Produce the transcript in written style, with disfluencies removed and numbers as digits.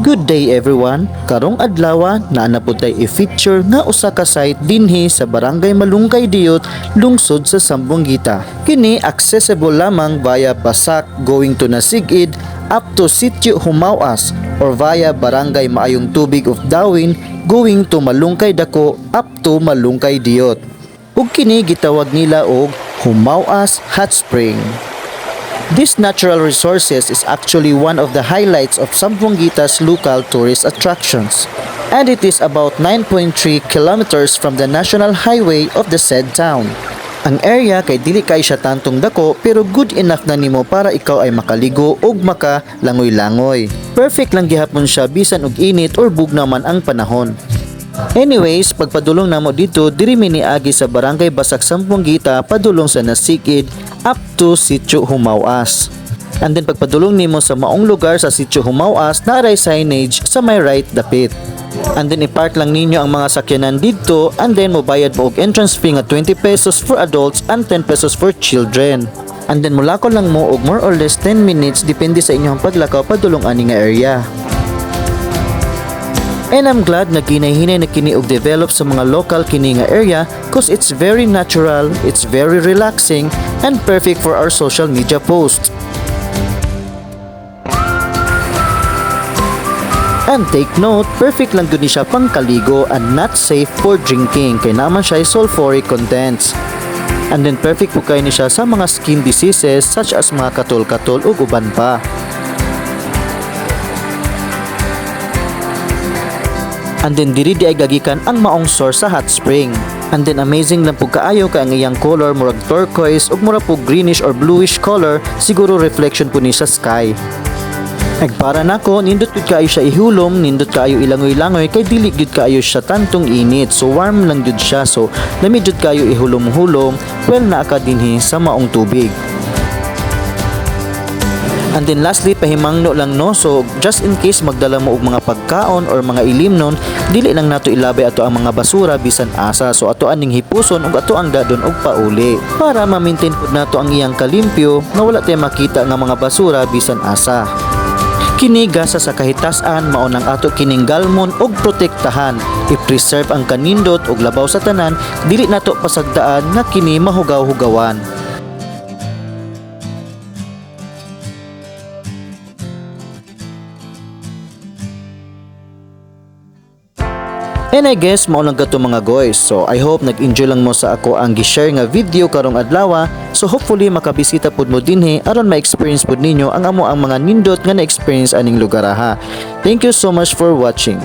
Good day everyone. Karong adlaw naa na pud tay i-feature nga usa ka site dinhi sa Barangay Malungkay Diot, lungsod sa Zamboanga. Kini accessible lamang via Basak going to Nasigid up to Sitio Humawas or via Barangay Maayong Tubig of Dawin going to Malungkay Dako up to Malungkay Diot. Ug kini gitawag nila og Humawas Hot Spring. This natural resources is actually one of the highlights of Zamboanga's local tourist attractions, and it is about 9.3 kilometers from the national highway of the said town. Ang area kay dili kay siya tantong dako pero good enough na nimo para ikaw ay makaligo ug makalangoy-langoy. Perfect lang gihapon siya bisan og init or bugnaw man ang panahon. Anyways, pagpadulong namo dito, diri mi niagi sa Barangay Basak Zamboanga padulong sa Nasigid up to Sitio Humawas. And then pagpadulong nimo sa maong lugar sa Sitio Humawas, naaray signage sa may right dapit. And then ipark lang ninyo ang mga sakyanan dito and then mobayad mo og entrance fee nga 20 pesos for adults and 10 pesos for children. And then mulakaw lang mo og more or less 10 minutes depende sa inyong paglakaw padulong ani nga area. And I'm glad na ginahinay na kini og develop sa mga local kini nga area cause it's very natural, it's very relaxing, and perfect for our social media posts. And take note, perfect lang gud ni siya pang kaligo and not safe for drinking kay naman siya sulfuric contents. And then perfect po kay ni siya sa mga skin diseases such as mga katol-katol ug uban pa. And then diri di ay gagikan ang maong source sa hot spring. And then amazing lang po kaayo kay ang iyang color murag turquoise ug mura po greenish or bluish color, siguro reflection po ni sa sky. Para nako nindot gud kaayo siya ihulom, nindot kaayo ilangoy-langoy kay dili gud kaayo siya tantong init. So warm lang gud siya, so lamig gud kaayo ihulom-hulom well naa ka dinhi sa maong tubig. And then lastly, pahimangno lang no, so just in case magdala mo og mga pagkaon or mga ilimnon, dili lang nato ilabay ato ang mga basura bisan asa. So ato aning hipuson ug ato ang dadon og pauli para ma-maintain pud nato ang iyang kalimpyo na wala tay makita nga mga basura bisan asa. Kini gasa sa kahitasan mao nang ato kining galmon og protektahan, i-preserve ang kanindot ug labaw sa tanan, dili nato pasagdaan nga kini mahugaw-hugawan. And I guess mao lang gato mga guys. So I hope nag-enjoy lang mo sa ako ang gi-share nga video karong adlaw. So hopefully makabisita pud mo dinhi aron ma-experience pud ninyo ang amo ang mga nindot nga na-experience aning lugar ha. Thank you so much for watching.